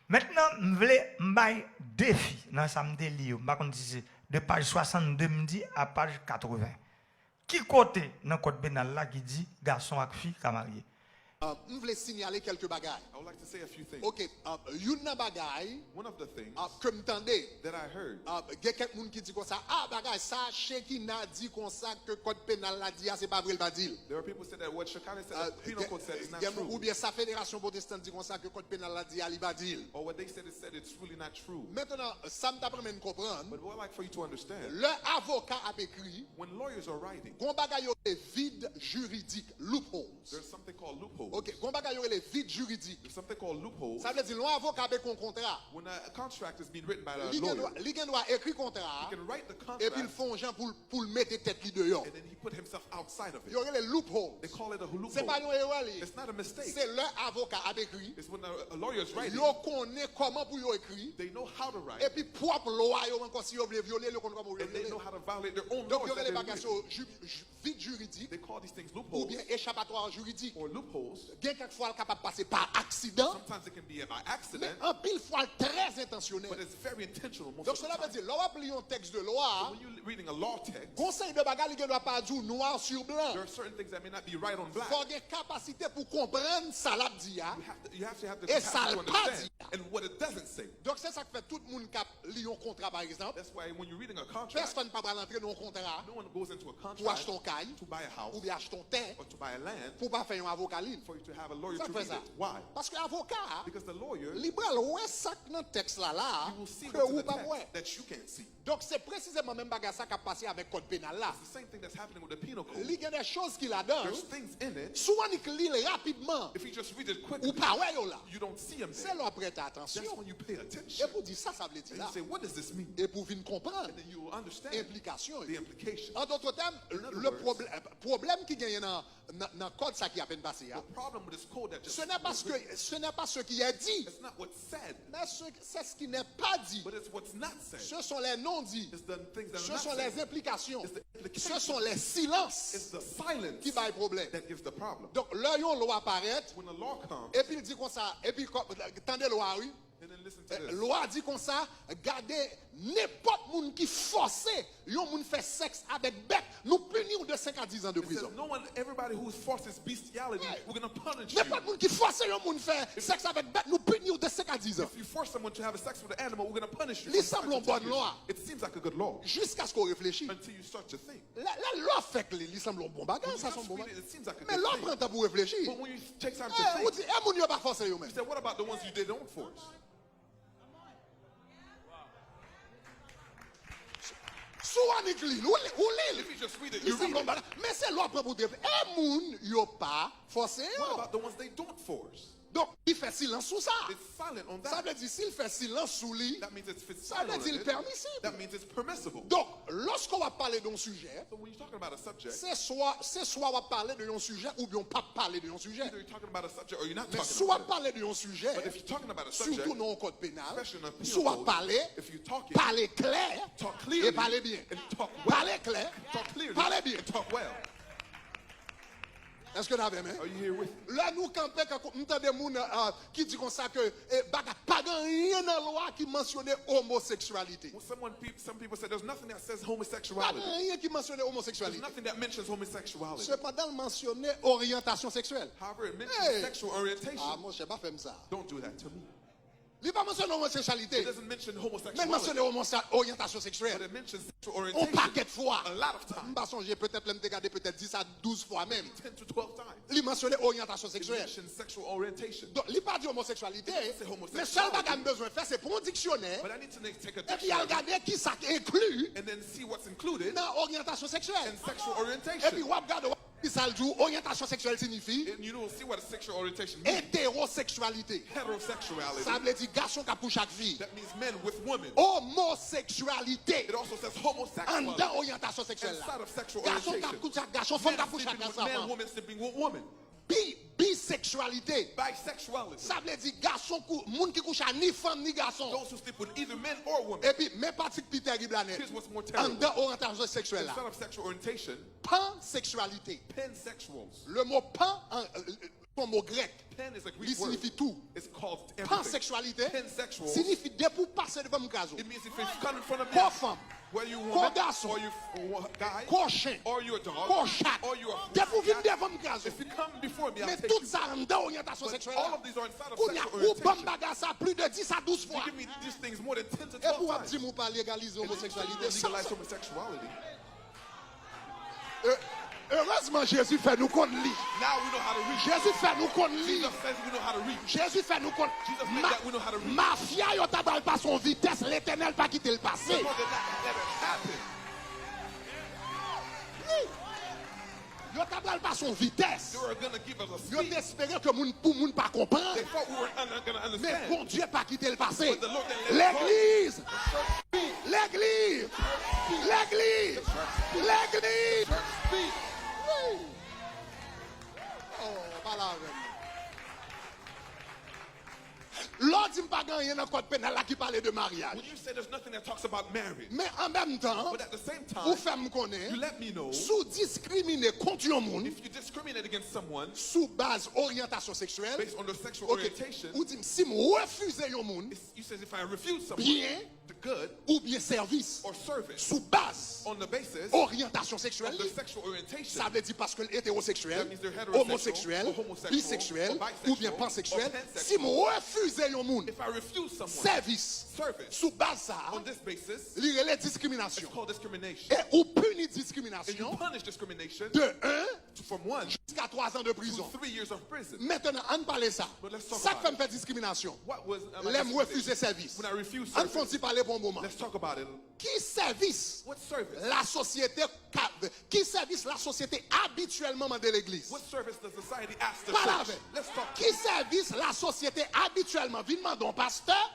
Maintenant, je voulais un défi dans ça me délire. De page 62 me dit à page 80. Qui côté dans le code pénal là qui dit garçon avec fille qui marié? Je voulais signaler quelques bagailles. I would like to say a few things. OK, une bagaille One of the things que m'entendez. that I heard, Il y a quelqu'un qui dit comme ça, bagaille ça Shekina dit comme ça que code pénal l'a dit, c'est pas vrai, il va dire. there are people who said that what Shekinah said, the penal code said is not true. Ou bien sa fédération protestante dit comme ça que code pénal l'a dit, il va dire. Or what they said it's really not true. Maintenant, ça me t'apprend à comprendre. But what I'd like for you to understand, Le avocat a écrit, when lawyers are writing, gon bagaille est vide juridique, loopholes. there's something called loopholes. OK, gon bagaille est vide juridique. There's something called loopholes. Ça veut dire l'avocat a un contrat. When a contract is being written by a Il lawyer, doit écrire contrat he can write the et puis contract ils font gens pour le mettre tête li dehors. and then he put himself outside of Il y it. aurait les loopholes. They call it a C'est pas loophole. une erreur. It's not a mistake. C'est leur avocat a écrit. It's when a lawyer is writing, Yo connaît comment pour yo écrit. they know how to Et write, puis propre loi yo encore si yo veut violer le contrat pour and they violer. know how to violate their own Donc il y laws. aurait that les they're bagages writing. vide juridique They call these things ou loopholes bien échappatoire juridique. or loopholes. Bien quelquefois capable de passer par accident, Sometimes it can be by mais accident, en pile fois très intentionnel. but it's very intentional most Donc of the cela veut time. dire, là on lit un texte de loi, When you're reading a law text, conseil de bagarre il ne doit pas dire noir sur blanc. there are certain things that may not be right on black. Faut avoir capacité pour comprendre ça l'a dit. You have to have the Et capacity ça to le pas understand dit. and what it doesn't say. Donc c'est ça que fait tout le monde qui lit un contrat par exemple. That's why when you're reading a contract, Personne ne peut pas rentrer dans un contrat no one goes into a pour contract acheter un caille to buy a house ou bien acheter un terre or to buy a land pour pas faire un avocat libre. for you to have a lawyer Ça to fait read ça. it. Why? Parce que l'avocat, Because the lawyer, libéral, ouais ça dans le texte là you will see que what's in ou the pas ouais. text that you can't see. Donc c'est précisément même bagarre ça qui a passé avec code pénal là. It's the same thing that's happening with the penal code. Il y a des choses qu'il a dans. There's things in it. Souvent il lit rapidement If you just read it ou quickly, pas ouais yo là. you don't see them C'est there. là prêter attention. That's when you pay Et attention. pour dire ça veut dire And là. you say, what does this mean? Et pour venir comprendre And then you will understand implication. the implication. En d'autres termes, le problème qui gagne dans le code ça qui a peine passé, The problem with this code that just ce n'est pas ce qui est dit, it's not what's said, mais c'est ce qui n'est pas dit. but it's what's not said. Ce sont les non-dits, It's the things that are ce not sont said. les implications, It's the ce implications. sont les silences It's the silence qui va le problème. that gives the problem. Donc, là, yon loi apparaît, When the law comes, et puis il dit comme ça, et puis, attendez loi, oui. and then listen to this. Loi dit comme ça, gardez n'importe monde qui force, yon moun fait sexe avec bête, nous punir de 5 à 10 ans de It says, prison. no one, everybody who forces bestiality, Yeah. we're going to punish N'importe you. monde qui force yon moun faire sexe avec bête, nous punir de 5 à 10 ans. If you force someone to have sex with an animal, we're going to punish you. Li for semble une 5 to 10 bonne years. loi. It seems like a good law Jusqu'à ce qu'on réfléchisse. until you start to think. La loi fait que li semble un bon bagage, When you ça just son bon read bagage. it, it seems like a Mais good l'on thing. prend temps pour réfléchir. But when you take time to Ou think, dit, moun yo pas forcer yo you men. say, what about the ones you don't force? Souvent ni li, ou li. If you just read it, Li you read semble un it. bagage. Mais c'est l'on prend pour dire, moun yo pas forcer What yo. about the ones they don't force? Donc, il fait silence sous ça. It's silent on Ça that. veut dire, s'il fait silence sous lui, That means it's ça veut silent. dire on it. permissible. That means it's permissible. Donc, lorsqu'on va parler d'un sujet, So when you're talking about a subject, c'est soit on va parler d'un sujet ou bien pas parler d'un sujet. either you're talking about a subject or you're not Mais talking soit about it. parler d'un sujet, But if you're talking about a subject, surtout dans le code pénal, especially in a penal soit code, parler, if you talk it, parler clair talk clearly et parler bien. and talk well. Parler clair, Talk clearly parler bien. and talk well. Est-ce que vous avez aimé? Are you here with me? Là, nous campons quand nous entendons des gens qui disent comme ça que pas rien dans la loi qui mentionnait homosexualité. Well, some people say there's nothing that says Pas homosexuality. rien qui mentionnait There's homosexualité. nothing that mentions homosexuality. Cependant, il mentionnait orientation sexuelle. However, it mentions Hey. sexual orientation. Ah, moi, je ne sais pas faire ça. Don't do that to me. Il n'a pas mentionné It homosexualité, doesn't mention mais homosexuality, mentionné orientation but sexuelle. it mentions sexual On orientation paquet de fois. a lot of Je times, ne pas songer, peut-être même regarder peut-être 10 à 12 fois même. 10 to 12 times. Il mentionné orientation It sexuelle. mentions sexual orientation. Donc, il n'a pas dit homosexualité, C'est homosexualité. mais seul bagage que besoin de faire, c'est prendre un dictionnaire But I need to take a et puis dictionary regarder qui ça inclut and then see what's included dans orientation sexuelle. in sexual Et puis, orientation. on regarde qui ça le dit, orientation sexuelle signifie And you will see what a sexual orientation means. hétérosexualité. Heterosexuality. Ça veut dire garçon qui a pour chaque fille. That means men with women. Homosexualité. It also says En homosexuality. dans orientation sexuelle. Inside of sexual Garçon qui a orientation. pour chaque garçon, femme qui a Men pour chaque sleeping with men, garçon. women sleeping with women. Bisexualité. Bisexuality. Ça veut dire garçon, monde qui couche à ni femme ni garçon. Those who sleep with either men or women. Et puis, même partie qui terrible là net. Here's what's more En terrible. dans orientation sexuelle là. Instead of sexual orientation, Pansexualité. pansexuals. Le mot pan, Son mot grec. Pen is a Il Greek word. signifie tout. It's called everything. Pansexualité Pansexual. signifie dès pour passer devant mon caso. It means if you come in front of me, Corps femme, whether you corps woman, garçon, or you guy, corps chien, or you a dog, corps chat. or you a Dès pour venir cat, devant mon caso. if you come before me, I'll Mais take tout you. ça en dans orientation But sexuelle. all of these are inside of Qu'on y a sexual ou bon orientation. bagage ça plus de 10 à 12 You fois. give me these things more than 10 to Et 12 pour times. dire mon pas légaliser l'homosexualité. Legalize homosexuality. Heureusement Jésus fait nous qu'on lit. Now we know how to reach. Jésus fait nous qu'on lit. Jesus says we know how to reach. Jésus fait nous qu'on Jesus made that we know how to reach. mafia yo tabal pas son vitesse, l'éternel pas quitter le passé. More than that can never happen. Yo tabal pas son vitesse. They were going to give us a Yo speed. espérait que moun pour moun pas comprendre. They thought we were going to Mais understand. bon Dieu pas quitter le passé. But the Lord didn't let it go. L'église, l'église, l'église, l'église. Oui. Oh, pas là. L'autre dit pas gagner dans le code pénal là qui parlait de mariage. When you say there's nothing that talks about marriage, Mais en même temps, but at the same vous time, faites me connaître, you let me know sous discriminer contre un monde if you discriminate against someone sous base orientation sexuelle. based on their sexual Ok, orientation, ou dit si je refuse un monde you says if I refuse someone bien the good ou bien service or service sous base on the basis orientation sexuelle, of their sexual orientation, ça veut dire parce que hétérosexuel, That means they're heterosexual, homosexuel, or homosexual, bisexuel or bisexual, ou bien pansexuel. or pansexual. Si je refuse un monde if I refuse someone service service sous base ça, on this basis, il y a les it's discriminations. called discrimination. Et ou punit And you discrimination punish discrimination de 1 from 1 jusqu'à 3 ans de to prison. 3 years of prison. Maintenant, on parle ça. But let's talk Ça about fait it. me faire discrimination. What was my L'aime discrimination? refuser service. When I refuse On service, faut parler pour un moment. let's talk about it. Qui service What service? la société qui service la société habituellement dans l'église? What service does society ask the Pas la church? veille. Let's talk. Qui service la société habituellement? Vite demander un pasteur.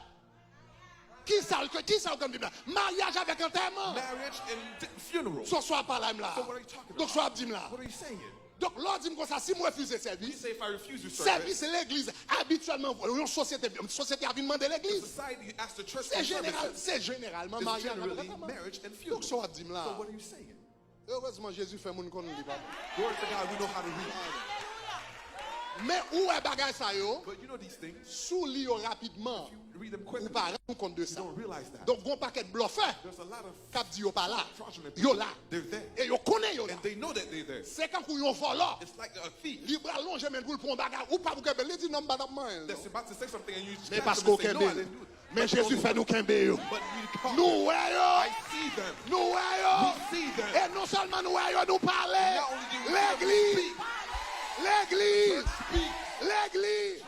Qui ça comme Bible? Mariage avec enterrement. Marriage and funeral. So soit pas là là. So what are you talking Donc about? soit dit là. What are you saying? Donc l'ordre dit comme ça si moi refuser You service, say if I refuse your service, service l'église habituellement une société a demander l'église. society asks the church C'est for services. c'est généralement It's mariage avec generally enterrement. marriage and funeral. Donc soit dit là. So what are you saying? Heureusement Jésus fait mon qu'on dit pas. Glory to God, we know how to read. Mais où est bagage ça yo? But you know these things, Sous li yo rapidement. you read them Ou quickly. pas rendre compte de You ça. don't realize that. Donc, bon paquet de bluffeurs There's a lot of qui dit yo pas là. fraudulent Yo people. là. They're there. Et yo connaît yo là. And they know that they're there. C'est quand yon voleur. It's like a thief Libre allonge mais pour un bagage ou pas pour que il dit non pas moi. that's about to say something and you Mais catch parce them qu'on and say, no, I kembe. didn't do it. Mais But Jésus you fait nous kembe yo. But we caught Nous ouais I yo. see them. Nous ouais yo. We see them. Et non seulement nous ouais yo nous parler. Not only do we see them, we L'église. speak. L'église. Church speak. L'église.